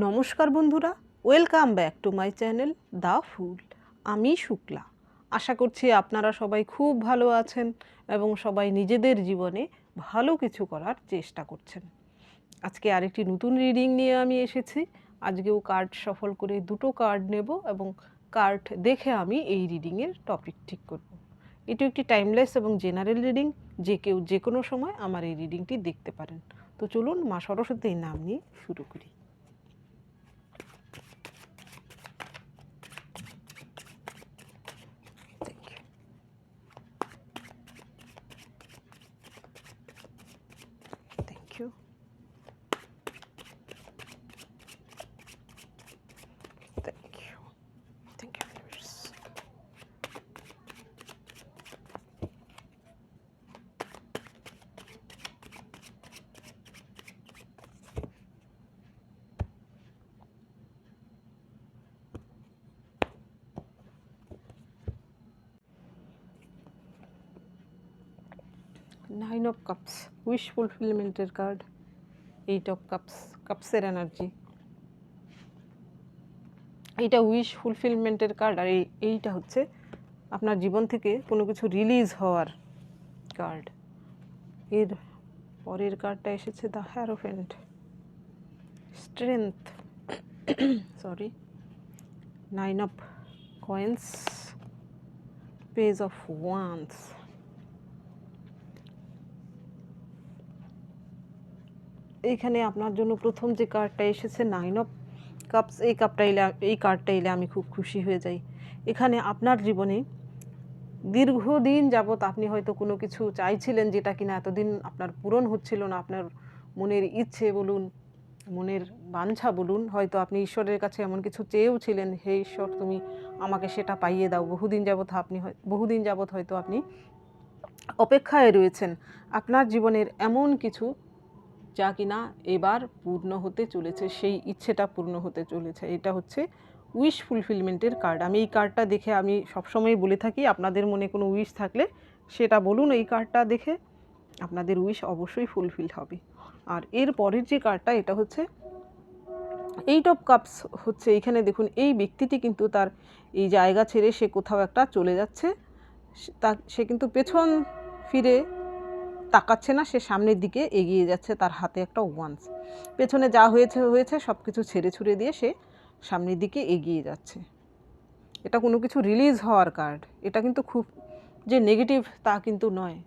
নমস্কার বন্ধুরা, welcome back to my channel the fool. আমি শুক্লা। আশা করছি আপনারা সবাই খুব ভালো আছেন এবং সবাই নিজেদের জীবনে ভালো কিছু করার চেষ্টা করছেন। আজকে আরেকটি নতুন রিডিং নিয়ে আমি এসেছি। আজকেও কার্ড সফল করে দুটো কার্ড নেব এবং কার্ড দেখে আমি এই রিডিংয়ের টপিক ঠিক করব। এটি একটি টাইমলেস এবং জেনারেল রিডিং, যে কেউ যে কোনো সময় আমার এই রিডিংটি দেখতে পারেন। তো চলুন মা সরস্বতীর নাম নিয়ে শুরু করি। Thank you. Thank you. Thank you, universe. Nine of Cups, wish fulfillment-এর কার্ড। 8 of Cups, কাপসের এনার্জি। এইটা উইশ ফুলফিলমেন্টের কার্ড, আর এইটা হচ্ছে আপনার জীবন থেকে কোনো কিছু রিলিজ হওয়ার কার্ড। এর পরের কার্ডটা এসেছে the হ্যারোফেন্ট, strength, sorry, 9 of coins, page of wands. এইখানে আপনার জন্য প্রথম যে কার্ডটা এসেছে 9 অফ কাপস, এই কার্ডটা এলে আমি খুব খুশি হয়ে যাই। এখানে আপনার জীবনে দীর্ঘদিন যাবৎ আপনি হয়তো কোনো কিছু চাইছিলেন যেটা কিনা এতদিন আপনার পূরণ হচ্ছিল না। আপনার মনের ইচ্ছে বলুন, মনের বাঞ্ছা বলুন, হয়তো আপনি ঈশ্বরের কাছে এমন কিছু চেয়েও ছিলেন, হে ঈশ্বর তুমি আমাকে সেটা পাইয়ে দাও। বহুদিন যাবৎ হয়তো আপনি অপেক্ষায় রয়েছেন আপনার জীবনের এমন কিছু যা কিনা এবার পূর্ণ হতে চলেছে, সেই ইচ্ছেটা পূর্ণ হতে চলেছে। এটা হচ্ছে উইশ ফুলফিলমেন্টের কার্ড। আমি এই কার্ডটা দেখে আমি সবসময় বলে থাকি, আপনাদের মনে কোনো উইশ থাকলে সেটা বলুন, এই কার্ডটা দেখে আপনাদের উইশ অবশ্যই ফুলফিল হবে। আর এর পরের যে কার্ডটা, এটা হচ্ছে 8 অফ কাপস। হচ্ছে এইখানে দেখুন, এই ব্যক্তিটি কিন্তু তার এই জায়গা ছেড়ে সে কোথাও একটা চলে যাচ্ছে। সে কিন্তু পেছন ফিরে তাকাচ্ছে না, সে সামনের দিকে এগিয়ে যাচ্ছে। তার হাতে একটা ওয়ান্স, পেছনে যা হয়েছে সব কিছু ছেড়ে ছুড়ে দিয়ে সে সামনের দিকে এগিয়ে যাচ্ছে। এটা কোনো কিছু রিলিজ হওয়ার কার্ড। এটা কিন্তু খুব যে নেগেটিভ তা কিন্তু নয়।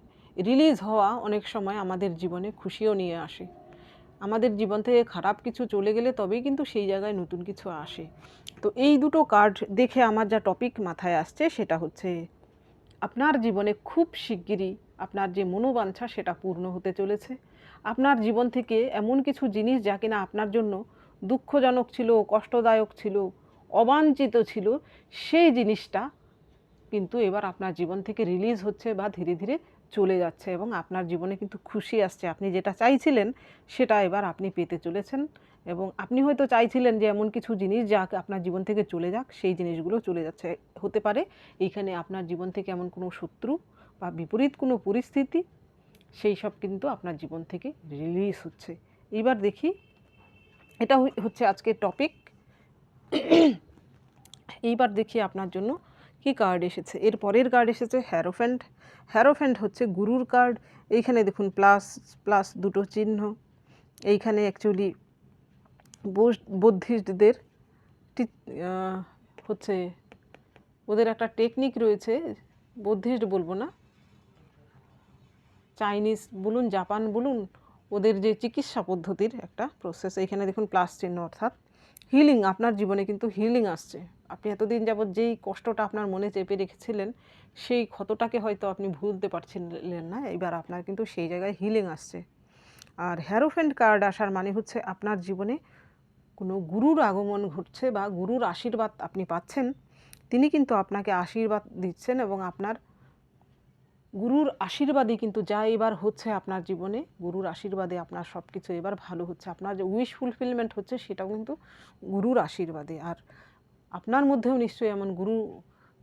রিলিজ হওয়া অনেক সময় আমাদের জীবনে খুশিও নিয়ে আসে। আমাদের জীবন থেকে খারাপ কিছু চলে গেলে তবেই কিন্তু সেই জায়গায় নতুন কিছু আসে। তো এই দুটো কার্ড দেখে আমার যা টপিক মাথায় আসছে সেটা হচ্ছে, আপনার জীবনে খুব শিগগিরই আপনার যে মনোবাঞ্ছা সেটা পূর্ণ হতে চলেছে। আপনার জীবন থেকে এমন কিছু জিনিস যা কিনা আপনার জন্য দুঃখজনক ছিল, কষ্টদায়ক ছিল, অবাঞ্ছিত ছিল, সেই জিনিসটা কিন্তু এবার আপনার জীবন থেকে রিলিজ হচ্ছে বা ধীরে ধীরে চলে যাচ্ছে এবং আপনার জীবনে কিন্তু খুশি আসছে। আপনি যেটা চাইছিলেন সেটা এবার আপনি পেতে চলেছেন। এবং আপনি হয়তো চাইছিলেন যে এমন কিছু জিনিস যা আপনার জীবন থেকে চলে যাক, সেই জিনিসগুলো চলে যাচ্ছে। হতে পারে এইখানে আপনার জীবন থেকে এমন কোনো শত্রু বা বিপরীত কোনো পরিস্থিতি, সেই সব কিন্তু আপনার জীবন থেকে রিলিজ হচ্ছে। এইবার দেখি, এটা হচ্ছে আজকের টপিক। এইবার দেখি আপনার জন্য কি কার্ড এসেছে। এর পরের কার্ড এসেছে হ্যারোফ্যান্ট। হ্যারোফ্যান্ট হচ্ছে গুরুর কার্ড। এইখানে দেখুন প্লাস প্লাস দুটো চিহ্ন। এইখানে অ্যাকচুয়ালি বুদ্ধিস্টদের হচ্ছে ওদের একটা টেকনিক রয়েছে, বুদ্ধিস্ট বলবো না, চাইনিজ বলুন, জাপান বলুন, ওদের যে চিকিৎসা পদ্ধতির একটা প্রসেস। এইখানে দেখুন প্লাস চিহ্ন, অর্থাৎ হিলিং। আপনার জীবনে কিন্তু হিলিং আসছে। আপনি এতদিন যাবৎ যেই কষ্টটা আপনার মনে চেপে রেখেছিলেন, সেই ক্ষতটাকে হয়তো আপনি ভুলতে পারছিলেন না, এবার আপনার কিন্তু সেই জায়গায় হিলিং আসছে। আর হ্যারোফ্যান্ট কার্ড আসার মানে হচ্ছে আপনার জীবনে কোনো গুরুর আগমন ঘটছে বা গুরুর আশীর্বাদ আপনি পাচ্ছেন। তিনি কিন্তু আপনাকে আশীর্বাদ দিচ্ছেন এবং আপনার গুরুর আশীর্বাদে কিন্তু যা এবার হচ্ছে আপনার জীবনে, গুরুর আশীর্বাদে আপনার সব কিছু এবার ভালো হচ্ছে। আপনার যে উইশ ফুলফিলমেন্ট হচ্ছে সেটাও কিন্তু গুরুর আশীর্বাদে। আর আপনার মধ্যেও নিশ্চয়ই এমন গুরু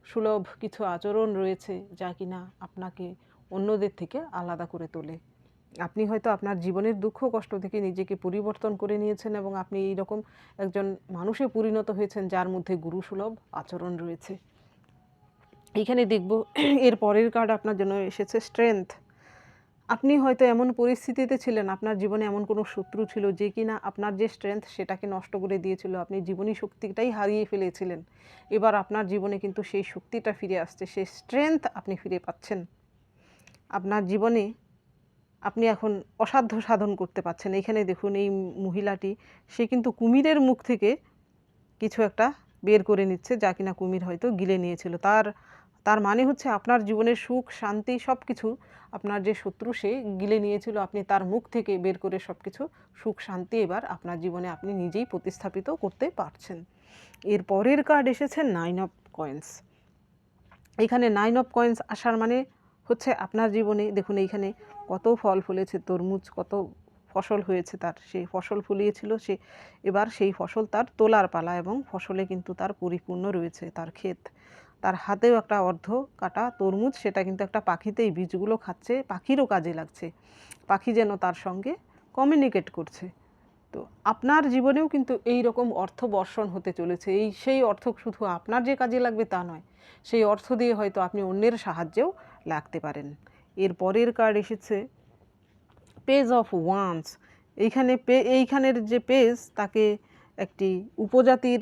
সুলভ কিছু আচরণ রয়েছে যা কিনা আপনাকে অন্যদের থেকে আলাদা করে তোলে। আপনি হয়তো আপনার জীবনের দুঃখ কষ্ট থেকে নিজেকে পরিবর্তন করে নিয়েছেন এবং আপনি এইরকম একজন মানুষে পরিণত হয়েছেন যার মধ্যে গুরুসুলভ আচরণ রয়েছে। এইখানে দেখব এর পরের কার্ড আপনার জন্য এসেছে স্ট্রেংথ। আপনি হয়তো এমন পরিস্থিতিতে ছিলেন, আপনার জীবনে এমন কোনো শত্রু ছিল যে কিনা আপনার যে স্ট্রেংথ সেটাকে নষ্ট করে দিয়েছিল, আপনি জীবনী শক্তিটাই হারিয়ে ফেলেছিলেন। এবার আপনার জীবনে কিন্তু সেই শক্তিটা ফিরে আসছে, সেই স্ট্রেংথ আপনি ফিরে পাচ্ছেন। আপনার জীবনে আপনি এখন অসাধ্য সাধন করতে পারছেন। এখানে দেখুন এই মহিলাটি, সে কিন্তু কুমিরের মুখ থেকে কিছু একটা বের করে নিচ্ছে যা কিনা কুমির হয়তো গিলে নিয়েছিল। তার মানে হচ্ছে আপনার জীবনের সুখ শান্তি সব কিছু আপনার যে শত্রু সে গিলে নিয়েছিল, আপনি তার মুখ থেকে বের করে সব কিছু সুখ শান্তি এবার আপনার জীবনে আপনি নিজেই প্রতিস্থাপিত করতে পারছেন। এর পরের কার্ড এসেছে 9 অফ কয়েন্স। এখানে 9 অফ কয়েন্স আসার মানে হচ্ছে আপনার জীবনে দেখুন এইখানে কত ফল ফলেছে, তরমুজ কত ফসল হয়েছে, তার সেই ফসল ফলিয়েছিল, সে এবার সেই ফসল তার তোলার পালা এবং ফসলে কিন্তু তার পরিপূর্ণ রয়েছে তার ক্ষেত। তার হাতেও একটা অর্ধ কাটা তরমুজ, সেটা কিন্তু একটা পাখিতেই বীজগুলো খাচ্ছে, পাখিরও কাজে লাগছে, পাখি যেন তার সঙ্গে কমিউনিকেট করছে। তো আপনার জীবনেও কিন্তু এই রকম অর্থ বর্ষণ হতে চলেছে। সেই অর্থ শুধু আপনার যে কাজে লাগবে তা নয়, সেই অর্থ দিয়ে হয়তো আপনি অন্যের সাহায্যেও লাগতে পারেন। এর পরের কার্ড এসেছে পেজ অফ ওয়ান্স। এইখানের যে পেজ, তাকে একটি উপজাতির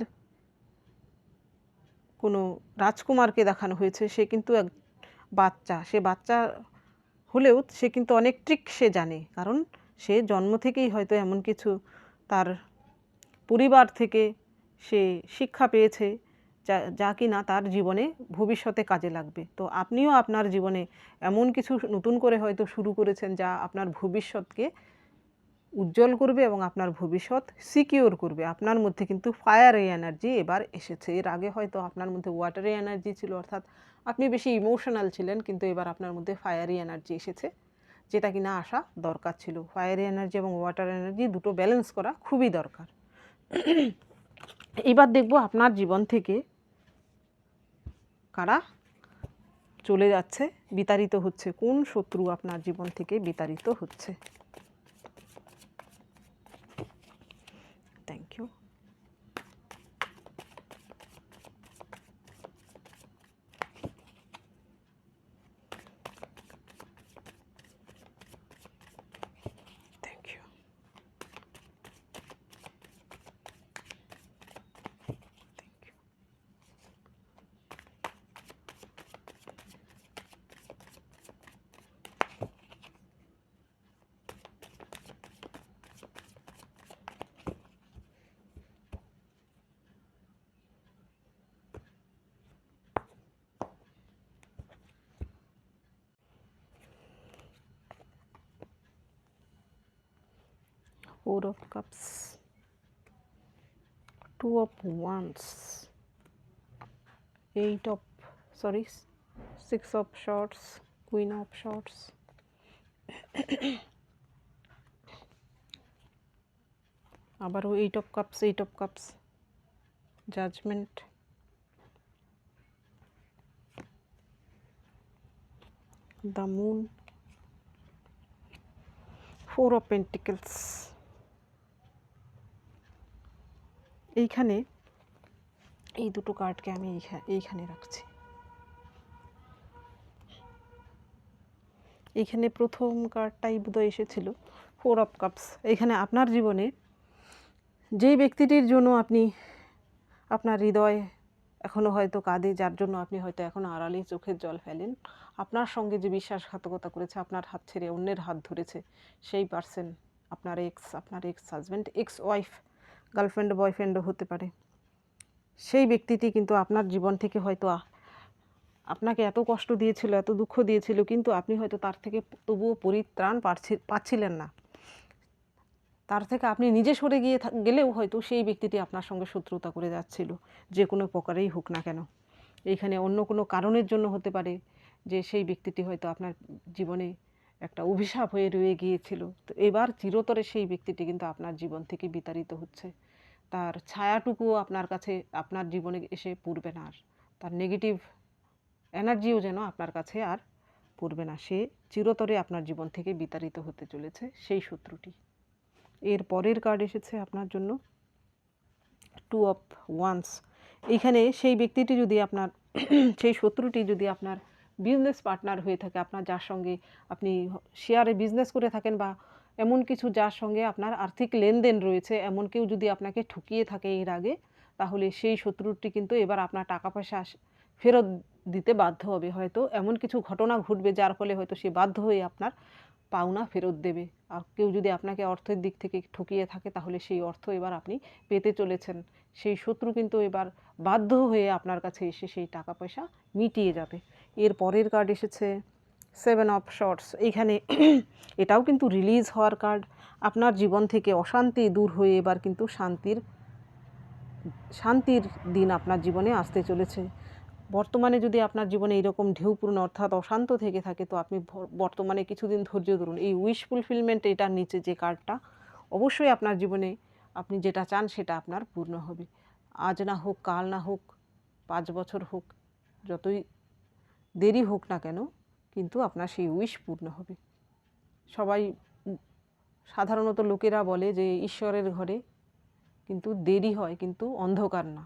কোনো রাজকুমারকে দেখানো হয়েছে। সে কিন্তু এক বাচ্চা, সে বাচ্চা হলেও সে কিন্তু অনেক ট্রিক সে জানে, কারণ সে জন্ম থেকেই হয়তো এমন কিছু তার পরিবার থেকে সে শিক্ষা পেয়েছে যা কিনা তার জীবনে ভবিষ্যতে কাজে লাগবে। তো আপনিও আপনার জীবনে এমন কিছু নতুন করে হয়তো শুরু করেছেন যা আপনার ভবিষ্যৎকে উজ্জ্বল করবে এবং আপনার ভবিষ্যৎ সিকিওর করবে। আপনার মধ্যে কিন্তু ফায়ারি এনার্জি এবার এসেছে। এর আগে হয়তো আপনার মধ্যে ওয়াটারি এনার্জি ছিল, অর্থাৎ আপনি বেশি ইমোশনাল ছিলেন, কিন্তু এবার আপনার মধ্যে ফায়ারি এনার্জি এসেছে, যেটা কিনা আসা দরকার ছিল। ফায়ারি এনার্জি এবং ওয়াটার এনার্জি দুটো ব্যালেন্স করা খুবই দরকার। এবার দেখব আপনার জীবন থেকে কারা চলে যাচ্ছে, বিতাড়িত হচ্ছে, কোন শত্রু আপনার জীবন থেকে বিতাড়িত হচ্ছে। Thank you. Thank you. Four of Cups, Two of Wands, Six of Swords, Queen of Swords, আবারও 8 of Cups, Judgment, the Moon, Four of Pentacles। এইখানে এই দুটো কার্ডকে আমি এইখানে রাখছি। এইখানে প্রথম কার্ডটাই বোধহয় এসেছিল, ফোর অফ কাপস। এইখানে আপনার জীবনে যেই ব্যক্তিটির জন্য আপনি আপনার হৃদয় এখনও হয়তো কাঁদে, যার জন্য আপনি হয়তো এখনও আড়ালে চোখের জল ফেলেন, আপনার সঙ্গে যে বিশ্বাসঘাতকতা করেছে, আপনার হাত ছেড়ে অন্যের হাত ধরেছে, সেই পার্সন আপনার ex husband, ex wife, girlfriend বয়ফ্রেন্ডও হতে পারে। সেই ব্যক্তিটি কিন্তু আপনার জীবন থেকে হয়তো আপনাকে এত কষ্ট দিয়েছিল, এত দুঃখ দিয়েছিল, কিন্তু আপনি হয়তো তার থেকে তবুও পরিত্রাণ পাচ্ছিলেন না। তার থেকে আপনি নিজে সরে গেলেও হয়তো সেই ব্যক্তিটি আপনার সঙ্গে শত্রুতা করে যাচ্ছিল, যে কোনো প্রকারেই হোক না কেন। এইখানে অন্য কোনো কারণের জন্য হতে পারে যে সেই ব্যক্তিটি হয়তো আপনার জীবনে একটা অভিশাপ হয়ে রয়ে গিয়েছিল। তো এবার চিরতরে সেই ব্যক্তিটি কিন্তু আপনার জীবন থেকে বিতাড়িত হচ্ছে। তার ছায়াটুকুও আপনার কাছে আপনার জীবনে এসে পড়বে না, আর তার নেগেটিভ এনার্জিও যেন আপনার কাছে আর পড়বে না, সে চিরতরে আপনার জীবন থেকে বিতাড়িত হতে চলেছে সেই শত্রুটি। এর পরের কার্ড এসেছে আপনার জন্য টু অফ ওয়ান্স। এইখানে সেই ব্যক্তিটি যদি আপনার সেই শত্রুটি যদি আপনার বিজনেস পার্টনার হয়ে থাকে, আপনার যার সঙ্গে আপনি শেয়ারে বিজনেস করে থাকেন বা এমন কিছু যার সঙ্গে আপনার আর্থিক লেনদেন রয়েছে, এমন কেউ যদি আপনাকে ঠকিয়ে থাকে এর আগে, তাহলে সেই শত্রুটি কিন্তু এবার আপনার টাকা পয়সা ফেরত দিতে বাধ্য হবে। হয়তো এমন কিছু ঘটনা ঘটবে যার ফলে হয়তো সে বাধ্য হয়ে আপনার পাওনা ফেরত দেবে। আর কেউ যদি আপনাকে অর্থের দিক থেকে ঠকিয়ে থাকে তাহলে সেই অর্থ এবার আপনি পেতে চলেছেন। সেই শত্রু কিন্তু এবার বাধ্য হয়ে আপনার কাছে এসে সেই টাকা পয়সা মিটিয়ে যাবে। এর পরের কার্ড এসেছে 7 অফ শর্টস। এইখানে এটাও কিন্তু রিলিজ হওয়ার কার্ড। আপনার জীবন থেকে অশান্তি দূর হয়ে এবার কিন্তু শান্তির দিন আপনার জীবনে আসতে চলেছে। বর্তমানে যদি আপনার জীবনে এইরকম ঢেউপূর্ণ অর্থাৎ অশান্ত থেকে থাকে, তো আপনি বর্তমানে কিছুদিন ধৈর্য ধরুন। এই উইশ ফুলফিলমেন্ট এটার নিচে যে কার্ডটা, অবশ্যই আপনার জীবনে আপনি যেটা চান সেটা আপনার পূর্ণ হবে। আজ না হোক, কাল না হোক, 5 বছর হোক, যতই দেরি হোক না কেন, কিন্তু আপনার সেই উইশ পূর্ণ হবে। সবাই সাধারণত লোকেরা বলে যে ঈশ্বরের ঘরে কিন্তু দেরি হয়, কিন্তু অন্ধকার না।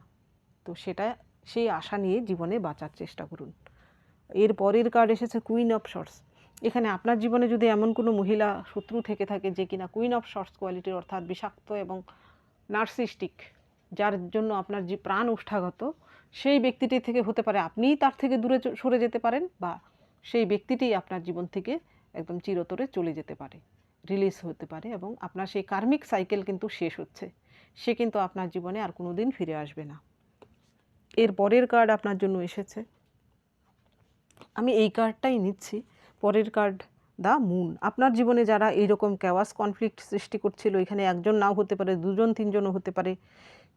তো সেটা সেই আশা নিয়ে জীবনে বাঁচার চেষ্টা করুন। এর পরের কার্ড এসেছে কুইন অফ শর্টস। এখানে আপনার জীবনে যদি এমন কোনো মহিলা শত্রু থেকে থাকে যে কিনা কুইন অফ শর্টস কোয়ালিটির, অর্থাৎ বিষাক্ত এবং নার্সিস্টিক, যার জন্য আপনার যে প্রাণ ওষ্ঠাগত, সেই ব্যক্তিটি থেকে হতে পারে আপনিই তার থেকে দূরে সরে যেতে পারেন, বা সেই ব্যক্তিটি আপনার জীবন থেকে একদম চিরতরে চলে যেতে পারে, রিলিজ হতে পারে, এবং আপনার সেই কার্মিক সাইকেল কিন্তু শেষ হচ্ছে। সে কিন্তু আপনার জীবনে আর কোনো দিন ফিরে আসবে না। এর পরের কার্ড আপনার জন্য এসেছে, আমি এই কার্ডটাই নিচ্ছি। পরের কার্ড দ্য মুন। আপনার জীবনে যারা এইরকম ক্যাওয়াস কনফ্লিক্ট সৃষ্টি করছিল, এখানে একজন নাও হতে পারে, 2জন 3জনও হতে পারে,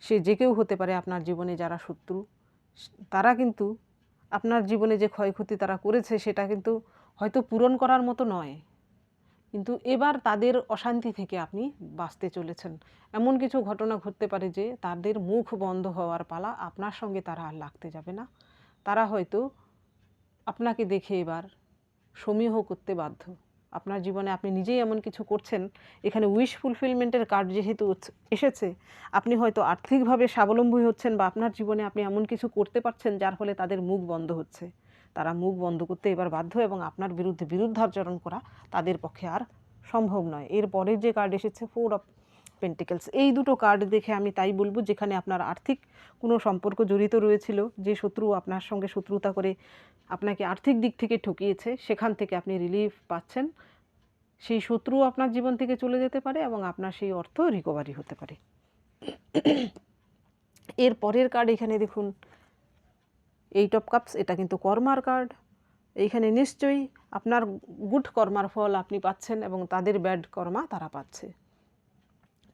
সে যে কেউ হতে পারে, আপনার জীবনে যারা শত্রু, তারা কিন্তু আপনার জীবনে যে ক্ষয়ক্ষতি তারা করেছে সেটা কিন্তু হয়তো পূরণ করার মতো নয়, কিন্তু এবার তাদের অশান্তি থেকে আপনি বাঁচতে চলেছেন। এমন কিছু ঘটনা ঘটতে পারে যে তাদের মুখ বন্ধ হওয়ার পালা, আপনার সঙ্গে তারা আর লাগতে যাবে না। তারা হয়তো আপনাকে দেখে এবার সমীহ করতে বাধ্য। আপনার জীবনে আপনি নিজেই এমন কিছু করছেন, এখানে উইশ ফুলফিলমেন্টের কার্ড যেহেতু এসেছে, আপনি হয়তো আর্থিকভাবে স্বাবলম্বী হচ্ছেন, বা আপনার জীবনে আপনি এমন কিছু করতে পারছেন যার ফলে তাদের মুখ বন্ধ হচ্ছে। তারা মুখ বন্ধ করতে এবার বাধ্য, এবং আপনার বিরুদ্ধে বিরুদ্ধাচরণ করা তাদের পক্ষে আর সম্ভব নয়। এর পরের যে কার্ড এসেছে 4 অফ পেন্টিকলস। এই দুটো কার্ড দেখে আমি তাই বলবো, যেখানে আপনার আর্থিক কোনো সম্পর্ক জড়িত রয়েছিল, যে শত্রু আপনার সঙ্গে শত্রুতা করে আপনাকে আর্থিক দিক থেকে ঠকিয়েছে, সেখান থেকে আপনি রিলিফ পাচ্ছেন। সেই শত্রু আপনার জীবন থেকে চলে যেতে পারে এবং আপনার সেই অর্থ রিকভারি হতে পারে। এর পরের কার্ড এখানে দেখুন 8 অফ কাপস। এটা কিন্তু কর্মার কার্ড। এইখানে নিশ্চয়ই আপনার গুড কর্মার ফল আপনি পাচ্ছেন, এবং তাদের ব্যাড কর্মা তারা পাচ্ছে।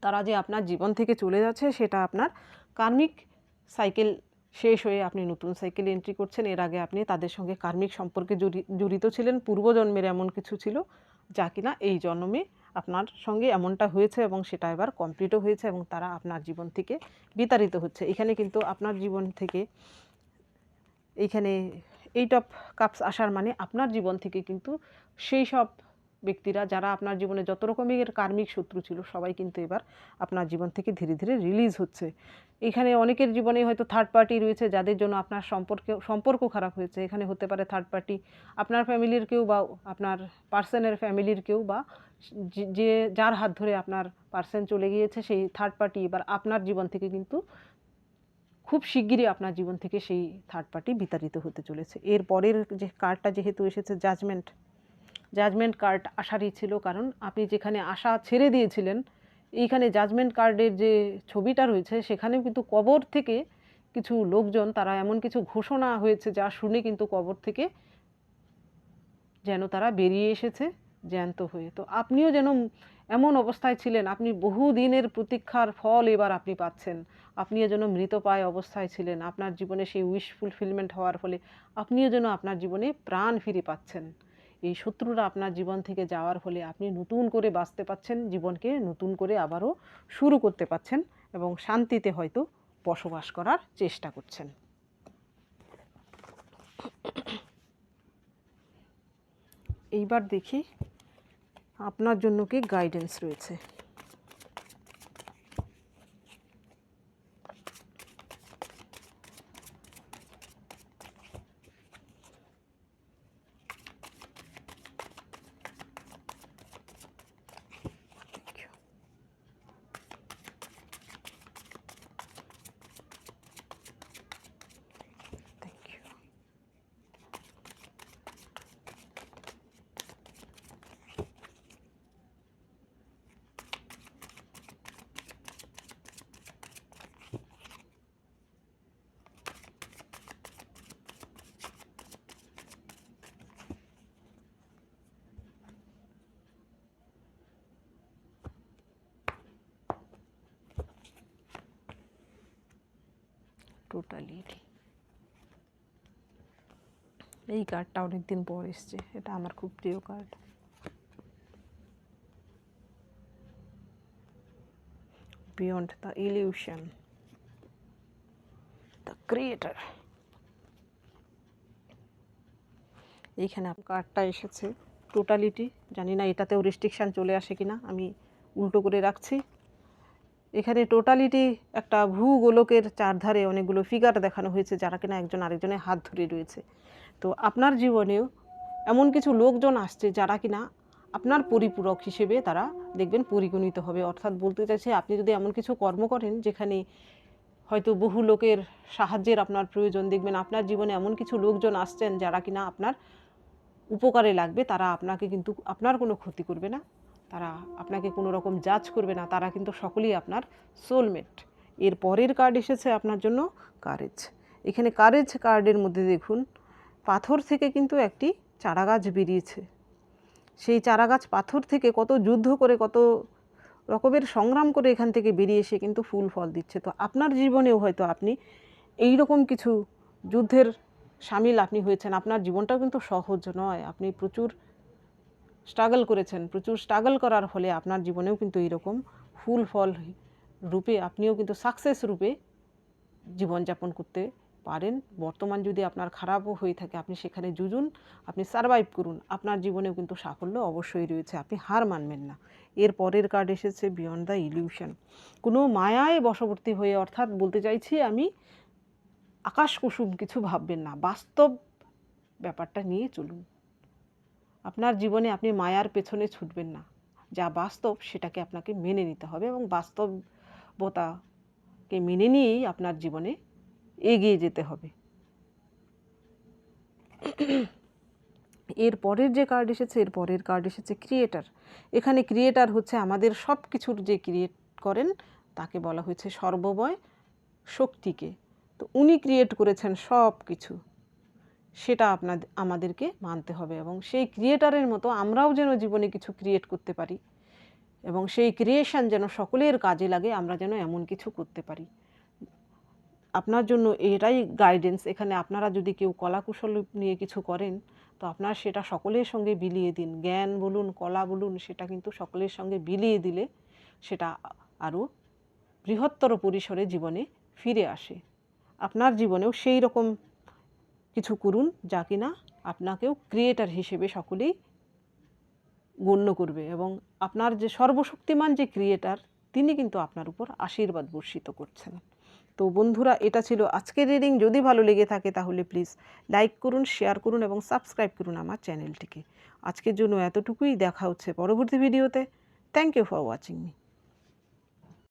তারা যে আপনার জীবন থেকে চলে যাচ্ছে, সেটা আপনার কার্মিক সাইকেল শেষ হয়ে আপনি নতুন সাইকেলে এন্ট্রি করছেন। এর আগে আপনি তাদের সঙ্গে কার্মিক সম্পর্কে জড়িত ছিলেন, পূর্বজন্মের এমন কিছু ছিল যা কিনা এই জন্মে আপনার সঙ্গে এমনটা হয়েছে, এবং সেটা এবার কমপ্লিটও হয়েছে, এবং তারা আপনার জীবন থেকে বিতাড়িত হচ্ছে। এখানে কিন্তু আপনার জীবন থেকে এইখানে 8 অফ কাপস আসার মানে আপনার জীবন থেকে কিন্তু সেই সব ব্যক্তিরা যারা আপনার জীবনে যত রকমের কার্মিক শত্রু ছিল, সবাই কিন্তু এবার আপনার জীবন থেকে ধীরে ধীরে রিলিজ হচ্ছে। এখানে অনেকের জীবনে হয়তো থার্ড পার্টি রয়েছে, যাদের জন্য আপনার সম্পর্ক খারাপ হয়েছে। এখানে হতে পারে থার্ড পার্টি আপনার ফ্যামিলির কেউ, বা আপনার পার্সনের ফ্যামিলির কেউ, বা যে যার হাত ধরে আপনার পার্সন চলে গিয়েছে, সেই থার্ড পার্টি এবার আপনার জীবন থেকে কিন্তু খুব শিগগিরই আপনার জীবন থেকে সেই থার্ড পার্টি বিতাড়িত হতে চলেছে। এর পরের যে কার্ডটা যেহেতু এসেছে জাজমেন্ট কার্ড আসারই ছিল, কারণ আপনি যেখানে আশা ছেড়ে দিয়েছিলেন, এইখানে জাজমেন্ট কার্ডের যে ছবিটা রয়েছে, সেখানেও কিন্তু কবর থেকে কিছু লোকজন, তারা এমন কিছু ঘোষণা হয়েছে যা শুনে কিন্তু কবর থেকে যেন তারা বেরিয়ে এসেছে জ্যান্ত হয়ে। তো আপনিও যেন এমন অবস্থায় ছিলেন, আপনি বহুদিনের প্রতীক্ষার ফল এবার আপনি পাচ্ছেন। আপনিও যেন মৃতপ্রায় অবস্থায় ছিলেন, আপনার জীবনে সেই উইশ ফুলফিলমেন্ট হওয়ার ফলে আপনিও যেন আপনার জীবনে প্রাণ ফিরে পাচ্ছেন। এই শত্রুরা আপনার জীবন থেকে যাওয়ার ফলে আপনি নতুন করে বাঁচতে পাচ্ছেন, জীবনকে নতুন করে আবারও শুরু করতে পাচ্ছেন, এবং শান্তিতে হয়তো বসবাস করার চেষ্টা করছেন। এইবার দেখি আপনার জন্য কি গাইডেন্স রয়েছে। টোটালিটি, এই কার্ডটা অনেকদিন পর এসছে, এটা আমার খুব প্রিয় card. Beyond the illusion, the creator. এইখানে কার্ডটা এসেছে টোটালিটি। জানি না এটাতেও রেস্ট্রিকশান চলে আসে কিনা, আমি উল্টো করে রাখছি। এখানে টোটালিটি একটা ভূগোলকের চারধারে অনেকগুলো ফিগার দেখানো হয়েছে, যারা কিনা একজন আরেকজনের হাত ধরে রয়েছে। তো আপনার জীবনেও এমন কিছু লোকজন আসছে যারা কিনা আপনার পরিপূরক হিসেবে তারা দেখবেন পরিগণিত হবে। অর্থাৎ বলতে চাইছে, আপনি যদি এমন কিছু কর্ম করেন যেখানে হয়তো বহু লোকের সাহায্যের আপনার প্রয়োজন, দেখবেন আপনার জীবনে এমন কিছু লোকজন আসছেন যারা কিনা আপনার উপকারে লাগবে। তারা আপনাকে কিন্তু আপনার কোনো ক্ষতি করবে না, তারা আপনাকে কোনো রকম জাজ করবে না, তারা কিন্তু সকলেই আপনার সোলমেট। এর পরের কার্ড এসেছে আপনার জন্য কারেজ। এখানে কারেজ কার্ডের মধ্যে দেখুন, পাথর থেকে কিন্তু একটি চারাগাছ বেরিয়েছে। সেই চারাগাছ পাথর থেকে কত যুদ্ধ করে, কত রকমের সংগ্রাম করে এখান থেকে বেরিয়ে এসে কিন্তু ফুল ফল দিচ্ছে। তো আপনার জীবনেও হয়তো আপনি এই রকম কিছু যুদ্ধের সামিল আপনি হয়েছেন। আপনার জীবনটাও কিন্তু সহজ নয়, আপনি প্রচুর স্ট্রাগল করেছেন। প্রচুর স্ট্রাগল করার ফলে আপনার জীবনেও কিন্তু এইরকম ফুল ফল রূপে আপনিও কিন্তু সাকসেস রূপে জীবনযাপন করতে পারেন। বর্তমান যদি আপনার খারাপও হয়ে থাকে, আপনি সেখানে জুজুন, আপনি সারভাইভ করুন, আপনার জীবনেও কিন্তু সাফল্য অবশ্যই রয়েছে, আপনি হার মানবেন না। এর পরের কার্ড এসেছে বিয়ন্ড দ্য ইলিউশন। কোনো মায়ায় বশবর্তী হয়ে, অর্থাৎ বলতে চাইছি আমি, আকাশ কুসুম কিছু ভাববেন না, বাস্তব ব্যাপারটা নিয়ে চলুন। আপনার জীবনে আপনি মায়ার পেছনে ছুটবেন না, যা বাস্তব সেটাকে আপনাকে মেনে নিতে হবে এবং বাস্তবতাকে মেনে নিয়েই আপনার জীবনে এগিয়ে যেতে হবে। এর পরের যে কার্ড এসেছে, এর পরের কার্ড এসেছে ক্রিয়েটার। এখানে ক্রিয়েটার হচ্ছে আমাদের সব কিছুর যে ক্রিয়েট করেন তাকে বলা হয়েছে সর্বময় শক্তিকে। তো উনি ক্রিয়েট করেছেন সব কিছু, সেটা আমাদেরকে মানতে হবে এবং সেই ক্রিয়েটারের মতো আমরাও যেন জীবনে কিছু ক্রিয়েট করতে পারি এবং সেই ক্রিয়েশন যেন সকলের কাজে লাগে, আমরা যেন এমন কিছু করতে পারি। আপনার জন্য এটাই গাইডেন্স। এখানে আপনারা যদি কেউ কলাকুশল নিয়ে কিছু করেন, তো আপনারা সেটা সকলের সঙ্গে বিলিয়ে দিন। জ্ঞান বলুন, কলা বলুন, সেটা কিন্তু সকলের সঙ্গে বিলিয়ে দিলে সেটা আরও বৃহত্তর পরিসরে জীবনে ফিরে আসে। আপনার জীবনেও সেই রকম কিছু করুন যা কিনা আপনাকেও ক্রিয়েটার হিসেবে সকলেই গণ্য করবে এবং আপনার যে সর্বশক্তিমান যে ক্রিয়েটার, তিনি কিন্তু আপনার উপর আশীর্বাদ বর্ষিত করছেন। তো বন্ধুরা, এটা ছিল আজকের রিডিং। যদি ভালো লেগে থাকে তাহলে প্লিজ লাইক করুন, শেয়ার করুন এবং সাবস্ক্রাইব করুন আমার চ্যানেলটিকে। আজকের জন্য এতটুকুই, দেখা হচ্ছে পরবর্তী ভিডিওতে। Thank you for watching me.